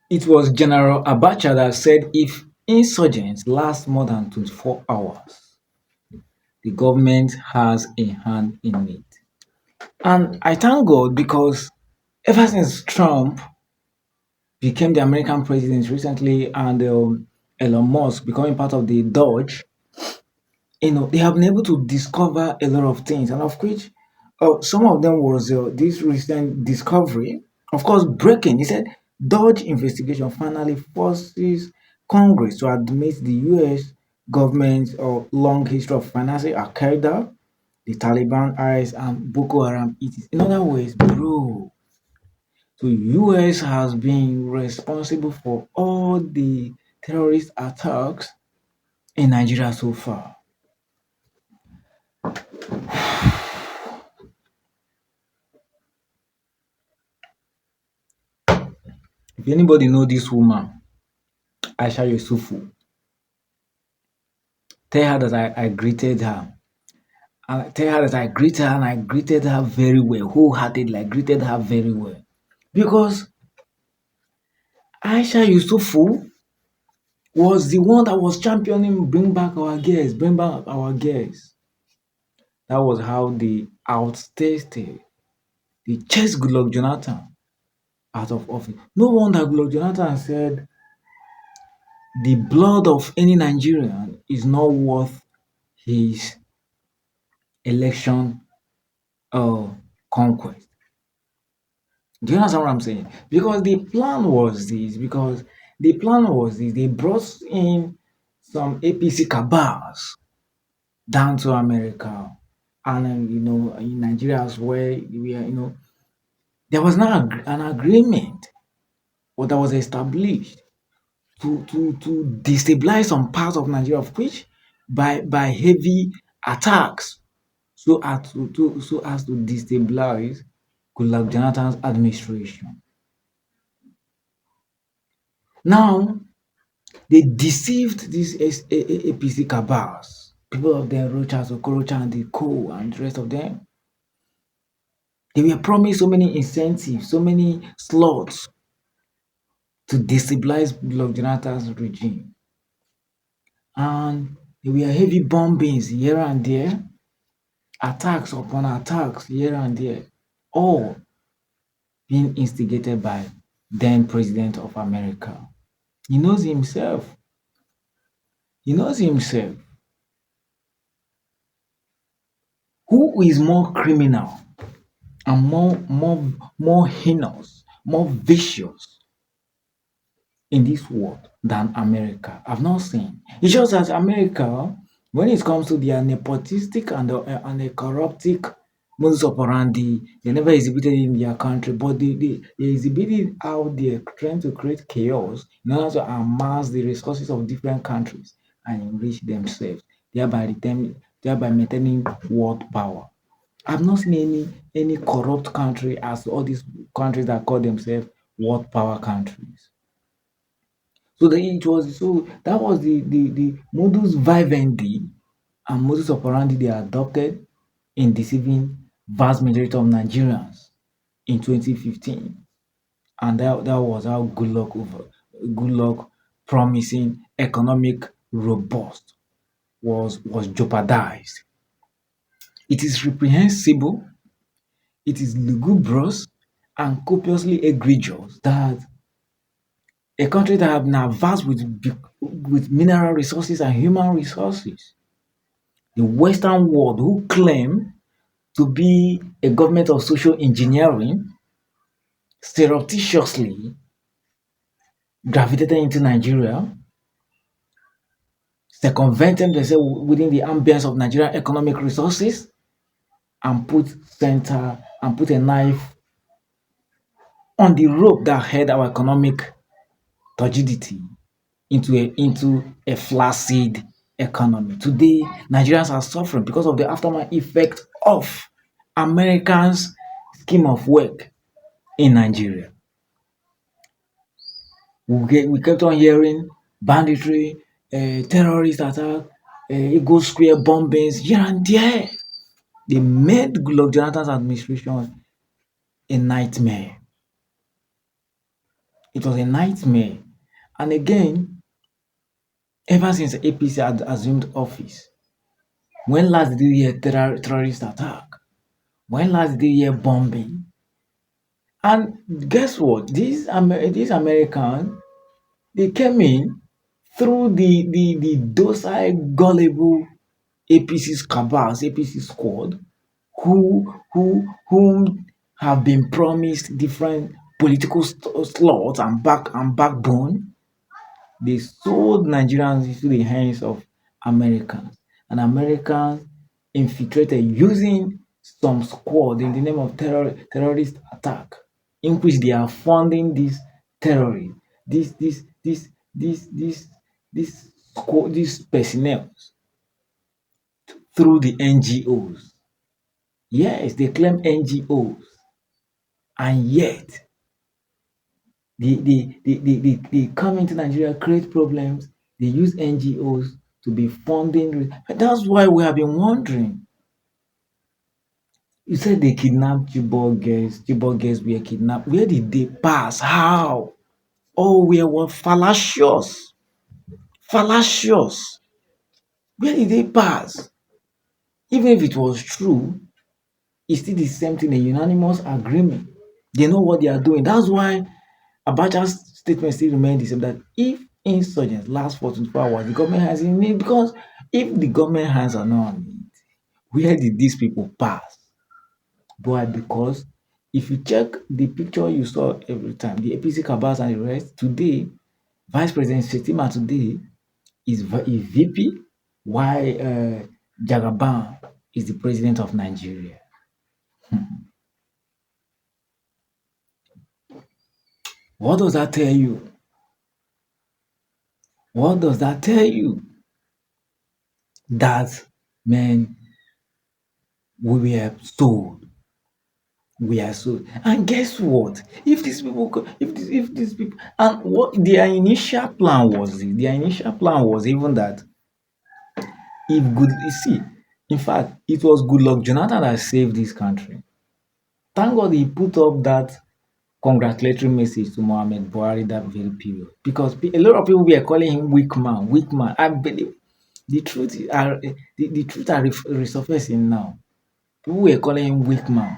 It was General Abacha that said if insurgents last more than 24 hours, the government has a hand in it. And I thank God because ever since Trump became the American president recently and Elon Musk becoming part of the Dodge, they have been able to discover a lot of things, and of which some of them was this recent discovery. Of course, breaking. He said Dodge investigation finally forces Congress to admit the U.S. government's long history of financing Al Qaeda, the Taliban, IS, and Boko Haram. It is, in other words, bro. So US has been responsible for all the terrorist attacks in Nigeria so far. If anybody know this woman, Aisha Yusufu, tell her that I greeted her. And I tell her that I greeted her and I greeted her very well, wholeheartedly. I greeted her very well. Because Aisha Yusufu was the one that was championing bring back our girls, bring back our girls. That was how they outstayed, they chased Goodluck Jonathan out of office. No wonder Goodluck Jonathan said the blood of any Nigerian is not worth his election conquest. Do you understand what I'm saying? Because the plan was this. They brought in some APC cabals down to America, and in Nigeria as well, there was not an agreement, but that was established to destabilize some parts of Nigeria, of which by heavy attacks, so as to destabilize Goodluck Jonathan's administration. Now they deceived these APC cabals, people of the Rochas, Okorocha, and the Co, and the rest of them. They were promised so many incentives, so many slots to destabilize Goodluck Jonathan's regime, and there were heavy bombings here and there, attacks upon attacks here and there, all being instigated by then President of America. He knows himself. He knows himself. Who is more criminal and more heinous, more vicious in this world than America? I've not seen. It's just that America, when it comes to their nepotistic and a corruptic modus operandi, they never exhibited in their country, but they exhibited out there trying to create chaos in order to amass the resources of different countries and enrich themselves, thereby maintaining world power. I've not seen any corrupt country as all these countries that call themselves world power countries. So that was the modus vivendi and modus operandi they adopted in deceiving vast majority of Nigerians in 2015. And that was how Goodluck promising economic robust was jeopardized. It is reprehensible, it is lugubrious and copiously egregious that a country that have been advanced with mineral resources and human resources, the Western world who claim to be a government of social engineering, surreptitiously gravitated into Nigeria, circumvented themselves within the ambience of Nigerian economic resources, and put a knife on the rope that held our economic turgidity into a flaccid economy. Today, Nigerians are suffering because of the aftermath effect of Americans' scheme of work in Nigeria. We kept on hearing banditry, terrorist attack, Eagle Square bombings here and there. They made Goodluck Jonathan's administration a nightmare. It was a nightmare. And again, ever since APC had assumed office, when last did you hear terrorist attack? When last did you hear bombing? And guess what? These Americans, they came in through the docile, gullible APC's cabals, APC squad, whom have been promised different political slots and backbone. They sold Nigerians into the hands of Americans, and Americans infiltrated using some squad in the name of terrorist attack, in which they are funding this terrorist, this squad, these personnel through the NGOs. Yes, they claim NGOs, and yet they come into Nigeria, create problems. They use NGOs to be funding. That's why we have been wondering. You said they kidnapped Chibok girls. Chibok girls were kidnapped. Where did they pass? How? Oh, we were fallacious. Fallacious. Where did they pass? Even if it was true, it's still the same thing, a unanimous agreement. They know what they are doing. That's why Abacha's statement still remains the same, that if insurgents last for 24 hours, the government has in it. Because if the government hands are not on it, where did these people pass? Why? Because if you check the picture you saw every time, the APC cabals and the rest, today, Vice President Shetima today is VP, while Jagaban is the president of Nigeria. What does that tell you? What does that tell you? That, man, we were sold. We are sold. And guess what? If these people, if these people, and what their initial plan was, even that if good, you see, in fact, it was Goodluck Jonathan that saved this country. Thank God he put up that congratulatory message to Mohammed Buhari that very period, because a lot of people were calling him weak man, weak man. I believe the truth are resurfacing now. People were calling him weak man.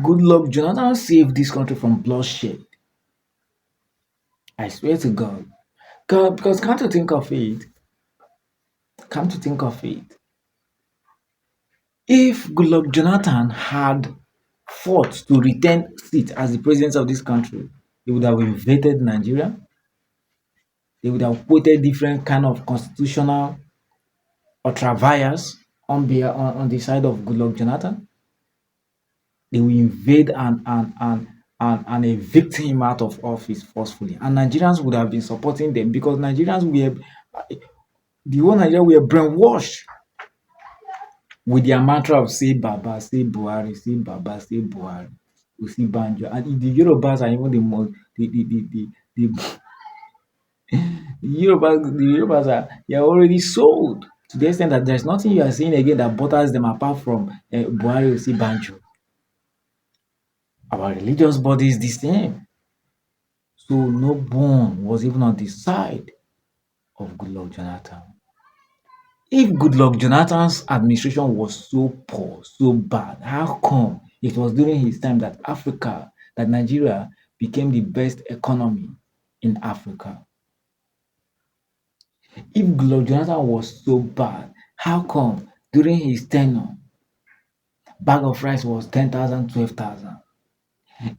Goodluck Jonathan saved this country from bloodshed. I swear to God. God, because come to think of it, if Goodluck Jonathan had fought to retain seat as the president of this country, he would have invaded Nigeria. They would have quoted different kind of constitutional ultraviars on the side of Goodluck Jonathan. They will invade and evict him out of office forcefully. And Nigerians would have been supporting them, because Nigerians were, the whole Nigeria were brainwashed with their mantra of say Baba, say Buhari, say Baba, say Buhari, see Banjo. And the Yorubas are even the most, the Yorubas are, they are already sold to the extent that there's nothing you are seeing again that bothers them apart from Buhari, see Banjo. Our religious body is the same. So no bone was even on the side of Goodluck Jonathan. If Goodluck Jonathan's administration was so poor, so bad, how come it was during his time that Nigeria became the best economy in Africa? If Goodluck Jonathan was so bad, how come during his tenure, bag of rice was 10,000, 12,000?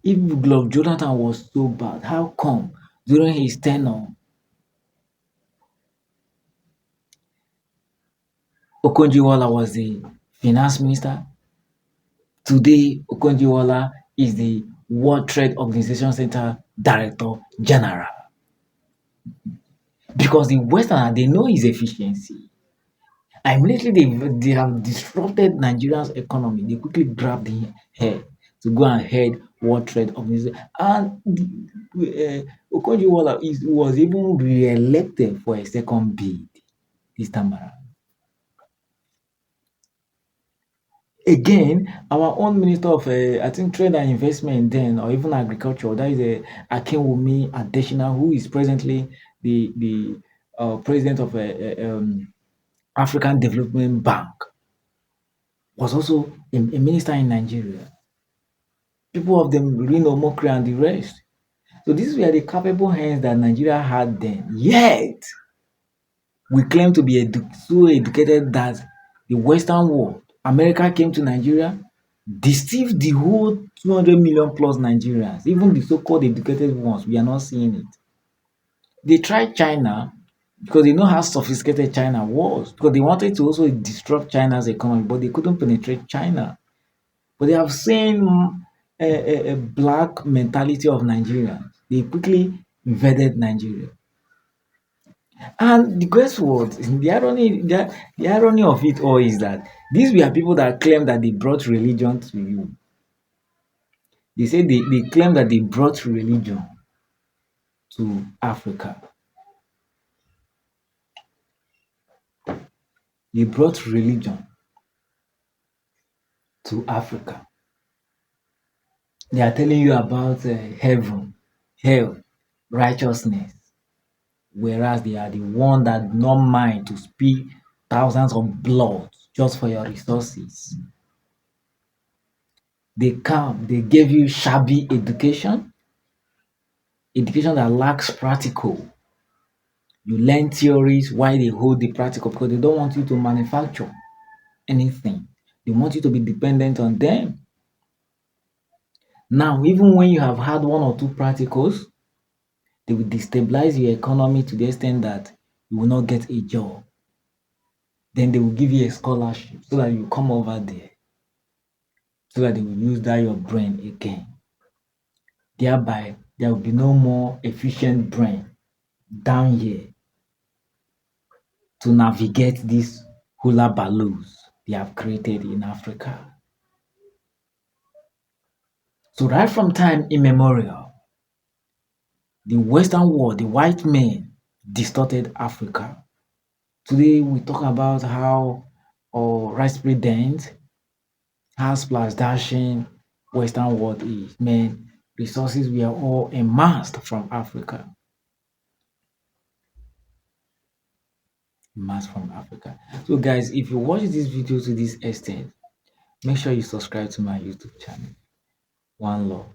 If Goodluck Jonathan was so bad, how come during his tenure, Okonjo-Iweala was the finance minister? Today, Okonjo-Iweala is the World Trade Organization Center Director General. Because the Westerners, they know his efficiency. Immediately they have disrupted Nigeria's economy. They quickly grabbed the head to go and head World Trade Organization. And Okonjo-Iweala was even re-elected for a second bid this time around. Again, our own Minister of, I think, Trade and Investment then, or even Agriculture, that is Akinwumi Adesina, who is presently the president of African Development Bank, was also a minister in Nigeria. People of them, Rino Mokri and the rest. So these were the capable hands that Nigeria had then. Yet, we claim to be so educated that the Western world, America came to Nigeria, deceived the whole 200 million plus Nigerians, even the so-called educated ones. We are not seeing it. They tried China because they know how sophisticated China was, because they wanted to also disrupt China's economy, but they couldn't penetrate China. But they have seen a black mentality of Nigerians. They quickly invaded Nigeria. And the guess what? The irony of it all is that these were people that claim that they brought religion to you. They say they claim that they brought religion to Africa. They brought religion to Africa. They are telling you about heaven, hell, righteousness, whereas they are the one that do not mind to spill thousands of blood just for your resources. They come, they gave you shabby education that lacks practical. You learn theories while they hold the practical because they don't want you to manufacture anything. They want you to be dependent on them. Now, even when you have had one or two practicals, they will destabilize your economy to the extent that you will not get a job. Then they will give you a scholarship so that you come over there, so that they will use that your brain again. Thereby, there will be no more efficient brain down here to navigate these hula balloons they have created in Africa. So right from time immemorial, the Western world, the white men, distorted Africa. Today we talk about how raspberry dent, how splash dashing Western world is. Man, resources were all amassed from Africa. Amassed from Africa. So guys, if you watch this video to this extent, make sure you subscribe to my YouTube channel. One love.